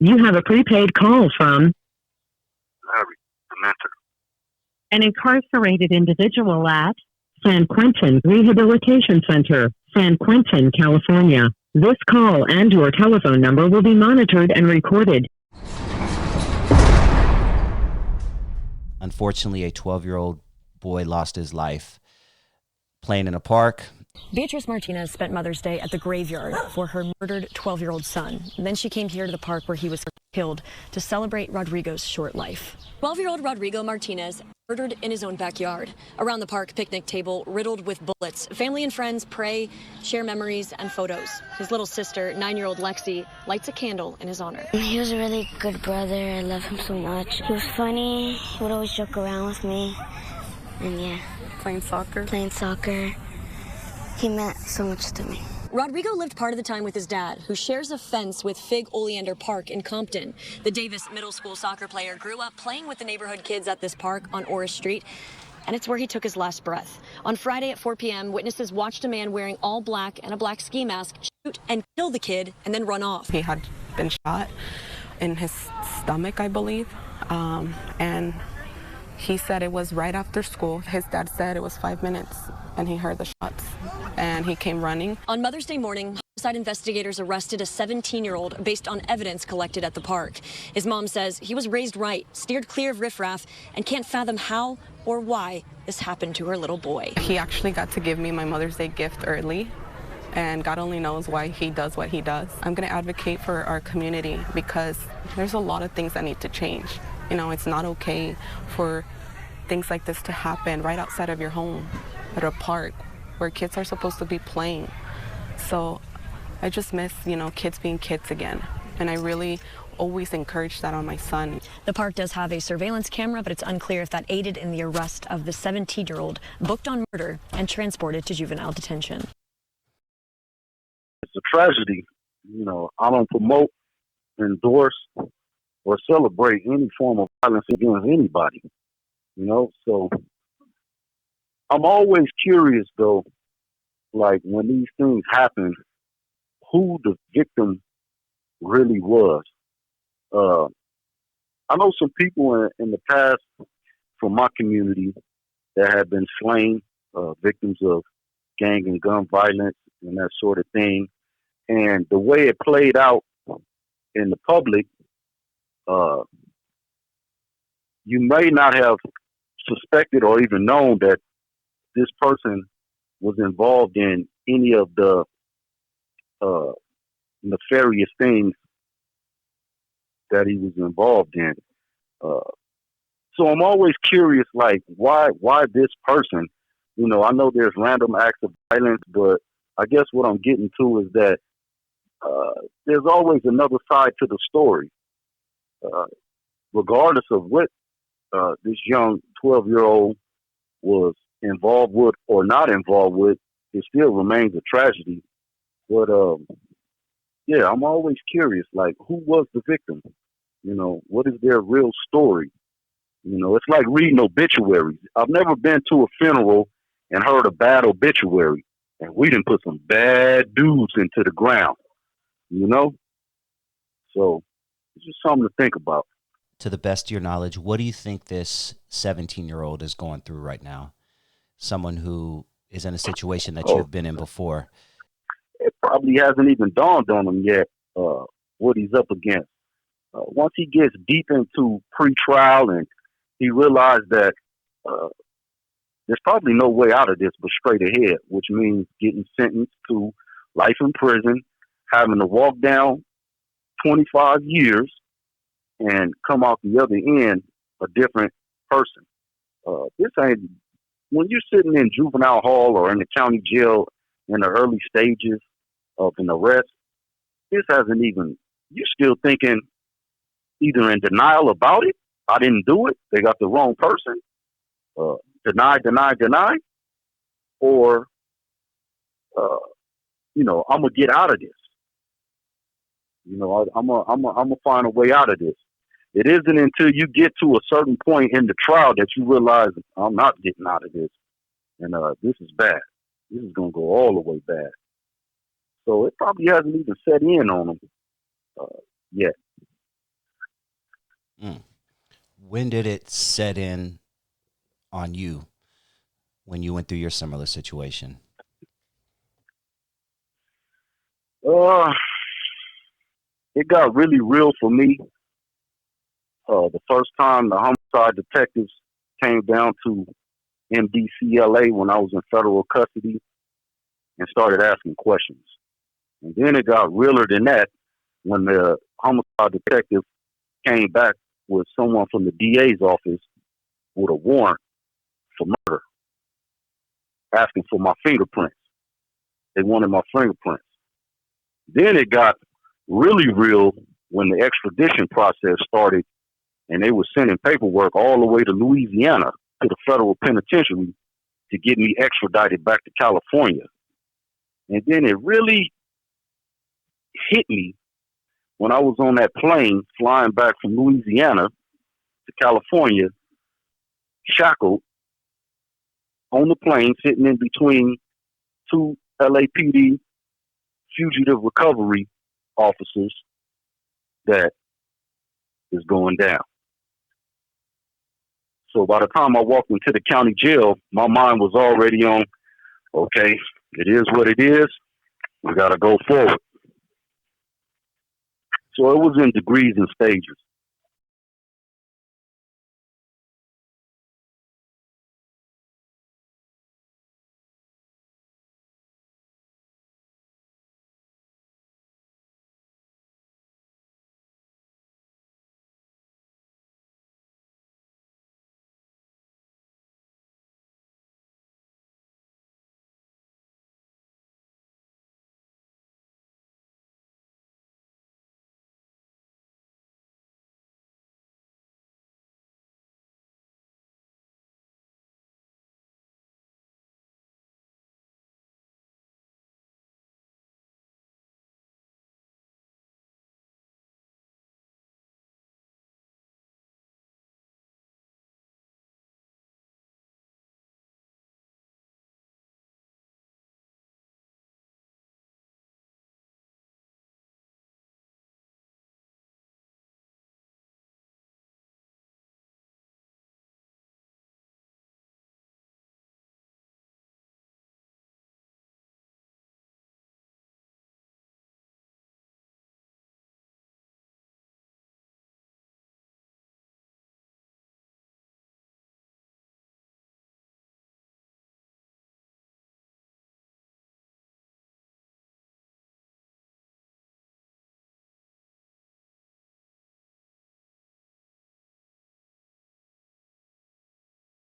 You have a prepaid call from Larry, the mentor. an incarcerated individual at San Quentin Rehabilitation Center, San Quentin, California. This call and your telephone number will be monitored and recorded. Unfortunately, a 12-year-old boy lost his life playing in a park. Beatrice Martinez spent Mother's Day at the graveyard for her murdered 12-year-old son. And then she came here to the park where he was killed to celebrate Rodrigo's short life. 12-year-old Rodrigo Martinez murdered in his own backyard. Around the park picnic table riddled with bullets. Family and friends pray, share memories and photos. His little sister, 9-year-old Lexi, lights a candle in his honor. He was a really good brother. I love him so much. He was funny. He would always joke around with me. And yeah. Playing soccer. He meant so much to me. Rodrigo lived part of the time with his dad, who shares a fence with Fig Oleander Park in Compton. The Davis Middle School soccer player grew up playing with the neighborhood kids at this park on Orris Street, and it's where he took his last breath. On Friday at 4 p.m., witnesses watched a man wearing all black and a black ski mask shoot and kill the kid and then run off. He had been shot in his stomach, I believe, and he said it was right after school. His dad said it was 5 minutes, and he heard the shots, and he came running. On Mother's Day morning, homicide investigators arrested a 17-year-old based on evidence collected at the park. His mom says he was raised right, steered clear of riffraff, and can't fathom how or why this happened to her little boy. He actually got to give me my Mother's Day gift early, and God only knows why he does what he does. I'm going to advocate for our community because there's a lot of things that need to change. You know, it's not okay for things like this to happen right outside of your home at a park where kids are supposed to be playing. So I just miss, kids being kids again. And I really always encourage that on my son. The park does have a surveillance camera, but it's unclear if that aided in the arrest of the 17-year-old booked on murder and transported to juvenile detention. It's a tragedy. I don't promote, endorse, or celebrate any form of violence against anybody. So I'm always curious, though, like when these things happen, who the victim really was. I know some people in the past from my community that have been slain, victims of gang and gun violence and that sort of thing. And the way it played out in the public, you may not have suspected or even known that this person was involved in any of the nefarious things that he was involved in. So I'm always curious, like, why this person? I know there's random acts of violence, but I guess what I'm getting to is that there's always another side to the story. Regardless of what this young 12-year-old was involved with or not involved with, it still remains a tragedy. But I'm always curious, like, who was the victim? What is their real story? It's like reading obituaries. I've never been to a funeral and heard a bad obituary, and we didn't put some bad dudes into the ground. So it's just something to think about. To the best of your knowledge, what do you think this 17-year-old is going through right now? Someone who is in a situation that you've been in before. It probably hasn't even dawned on him yet what he's up against. Once he gets deep into pre-trial and he realized that there's probably no way out of this but straight ahead, which means getting sentenced to life in prison, having to walk down 25 years, and come out the other end a different person. This ain't, when you're sitting in juvenile hall or in the county jail in the early stages of an arrest, this hasn't even, you're still thinking either in denial about it, I didn't do it, they got the wrong person, deny, or, I'm going to get out of this. I'm gonna find a way out of this. It isn't until you get to a certain point in the trial that you realize I'm not getting out of this, and this is bad. This is gonna go all the way bad. So it probably hasn't even set in on him yet. Mm. When did it set in on you when you went through your similar situation? It got really real for me. The first time the homicide detectives came down to MDCLA when I was in federal custody and started asking questions. And then it got realer than that when the homicide detective came back with someone from the DA's office with a warrant for murder, asking for my fingerprints. They wanted my fingerprints. Then it got really real when the extradition process started and they were sending paperwork all the way to Louisiana to the federal penitentiary to get me extradited back to California. And then it really hit me when I was on that plane flying back from Louisiana to California, shackled on the plane, sitting in between two LAPD fugitive recovery officers, that is going down. So by the time I walked into the county jail, my mind was already on, okay, it is what it is. We got to go forward. So it was in degrees and stages.